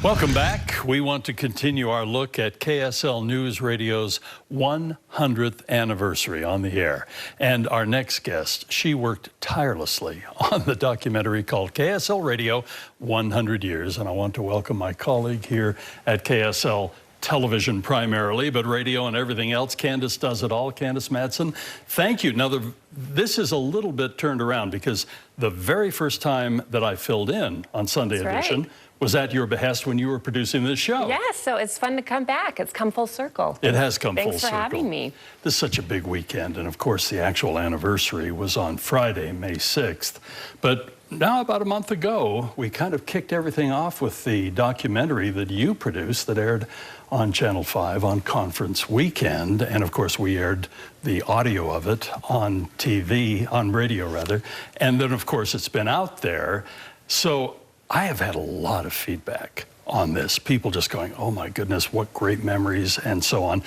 Welcome back. We want to continue our look at KSL News Radio's 100th anniversary on the air. And our next guest, she worked tirelessly on the documentary called KSL Radio 100 Years. And I want to welcome my colleague here at KSL Television primarily, but radio and everything else. Candace does it all. Candace Madsen, thank you. Now, this is a little bit turned around because the very first time that I filled in on Sunday Edition was at your behest when you were producing this show. Yes, so it's fun to come back. It's come full circle. It has come full circle. Thanks for having me. This is such a big weekend, and of course the actual anniversary was on Friday, May 6th. But now about a month ago, we kind of kicked everything off with the documentary that you produced that aired on Channel 5 on conference weekend. And of course we aired the audio of it on TV, on radio rather. And then of course it's been out there. So I have had a lot of feedback on this. People just going, oh my goodness, what great memories and so on.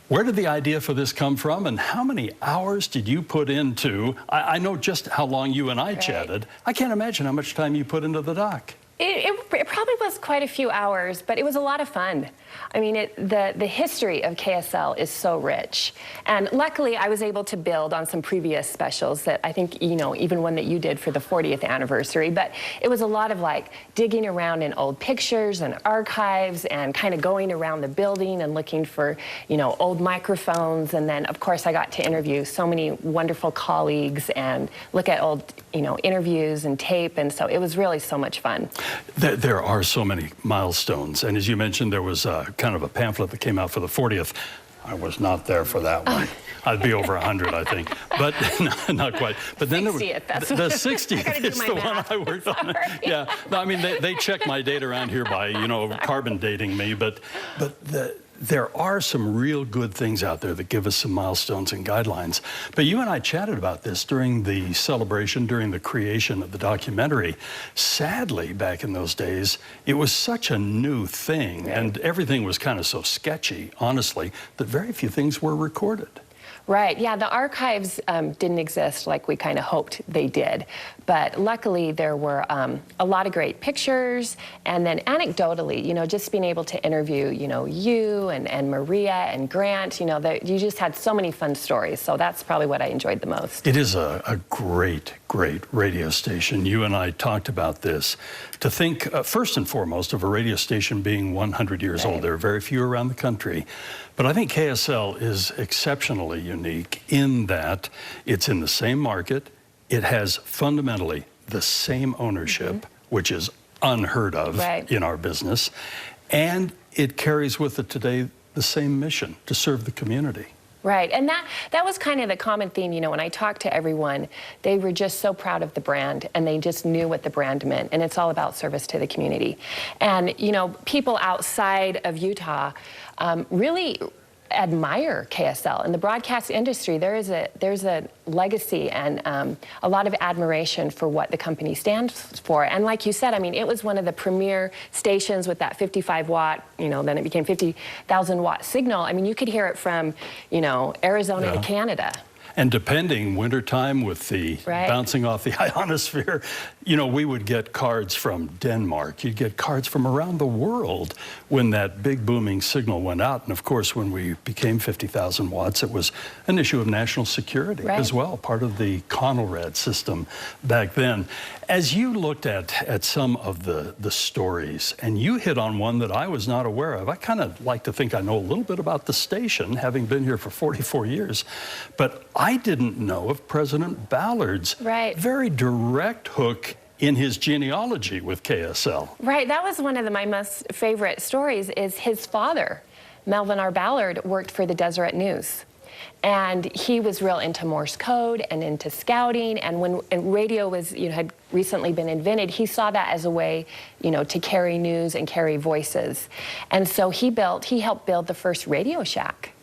Where did the idea for this come from, and how many hours did you put into, I know just how long you and I chatted. I can't imagine how much time you put into the doc. It probably was quite a few hours, but it was a lot of fun. I mean, the history of KSL is so rich. And luckily, I was able to build on some previous specials that I think, you know, even one that you did for the 40th anniversary. But it was a lot of like digging around in old pictures and archives and kind of going around the building and looking for, you know, old microphones. And then, of course, I got to interview so many wonderful colleagues and look at old, you know, interviews and tape. And so it was really so much fun. There are so many milestones. And as you mentioned, there was kind of a pamphlet that came out for the 40th. I was not there for that one. I'd be over 100, I think, but not quite. But then there was the 60th is the one I worked on. Yeah, no, I mean they check my date around here by, you know, carbon dating me, but there are some real good things out there that give us some milestones and guidelines. But you and I chatted about this during the celebration, during the creation of the documentary. Sadly, back in those days, it was such a new thing, and everything was kind of so sketchy, honestly, that very few things were recorded. Right, yeah, the archives didn't exist like we kind of hoped they did. But luckily, there were a lot of great pictures. And then anecdotally, you know, just being able to interview, you know, you and Maria and Grant, you know, you just had so many fun stories. So that's probably what I enjoyed the most. It is a great, great radio station. You and I talked about this. To think, first and foremost, of a radio station being 100 years old. There are very few around the country. But I think KSL is exceptionally unique in that it's in the same market. It has fundamentally the same ownership, which is unheard of in our business. And it carries with it today the same mission, to serve the community. Right, and that was kind of the common theme, you know, when I talked to everyone, they were just so proud of the brand, and they just knew what the brand meant, and it's all about service to the community. And, you know, people outside of Utah really admire KSL. In the broadcast industry, there's a legacy and a lot of admiration for what the company stands for. And like you said, I mean, it was one of the premier stations with that 55 watt, you know, then it became 50,000 watt signal. I mean, you could hear it from, you know, Arizona to Canada. And depending, wintertime with the bouncing off the ionosphere, you know, we would get cards from Denmark. You'd get cards from around the world when that big booming signal went out. And of course, when we became 50,000 watts, it was an issue of national security as well, part of the Conelrad system back then. As you looked at some of the stories, and you hit on one that I was not aware of. I kind of like to think I know a little bit about the station, having been here for 44 years. But I didn't know of President Ballard's very direct hook in his genealogy with KSL. Right, that was one of my most favorite stories, is his father, Melvin R. Ballard, worked for the Deseret News. And he was real into Morse code and into scouting, and when radio was, you know, had recently been invented, he saw that as a way, you know, to carry news and carry voices. And so he helped build the first Radio Shack.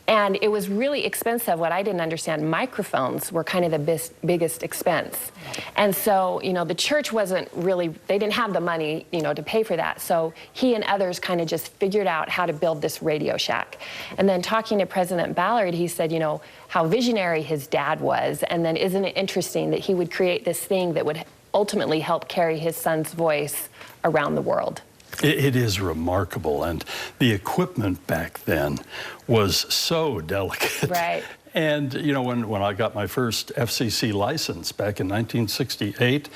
And it was really expensive. What I didn't understand, microphones were kind of the biggest expense. And so, you know, the church wasn't really, they didn't have the money, you know, to pay for that. So he and others kind of just figured out how to build this Radio Shack. And then talking to President Ballard, he said, you know, how visionary his dad was. And then isn't it interesting that he would create this thing that would ultimately help carry his son's voice around the world. It is remarkable, and the equipment back then was so delicate. Right. And, you know, when I got my first FCC license back in 1968,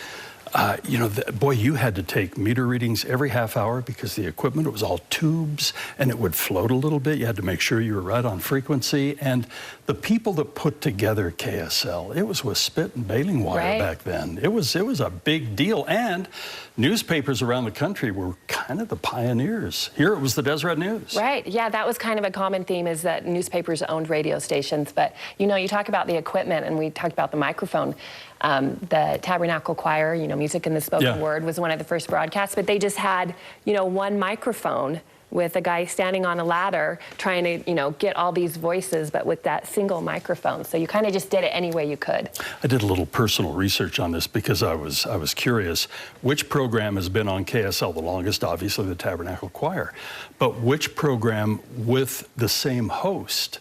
you know, boy, you had to take meter readings every half hour because the equipment, it was all tubes and it would float a little bit. You had to make sure you were right on frequency. And the people that put together KSL, it was with spit and baling wire back then. It was a big deal. And newspapers around the country were kind of the pioneers. Here it was the Deseret News. Right. Yeah, that was kind of a common theme, is that newspapers owned radio stations. But, you know, you talk about the equipment, and we talked about the microphone. The Tabernacle Choir, you know, Music in the Spoken Word was one of the first broadcasts, but they just had, you know, one microphone with a guy standing on a ladder trying to, you know, get all these voices, but with that single microphone. So you kind of just did it any way you could. I did a little personal research on this because I was curious which program has been on KSL the longest. Obviously the Tabernacle Choir, but which program with the same host?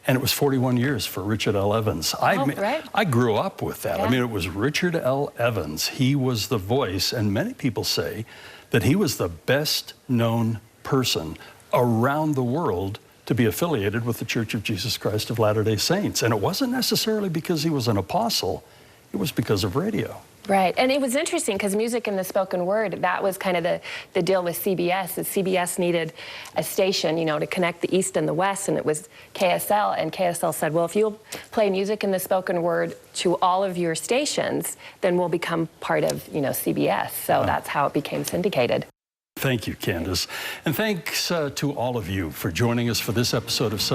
And it was 41 years for Richard L. Evans. I grew up with that. I mean, it was Richard L. Evans. He was the voice, and many people say that he was the best known person around the world to be affiliated with the Church of Jesus Christ of Latter-day Saints. And it wasn't necessarily because he was an apostle, it was because of radio. Right, and it was interesting because Music in the Spoken Word, that was kind of the deal with CBS. Is CBS needed a station, you know, to connect the East and the West, and it was KSL, and KSL said, well, if you'll play Music in the Spoken Word to all of your stations, then we'll become part of, you know, CBS. So that's how it became syndicated. Thank you, Candace. And thanks to all of you for joining us for this episode of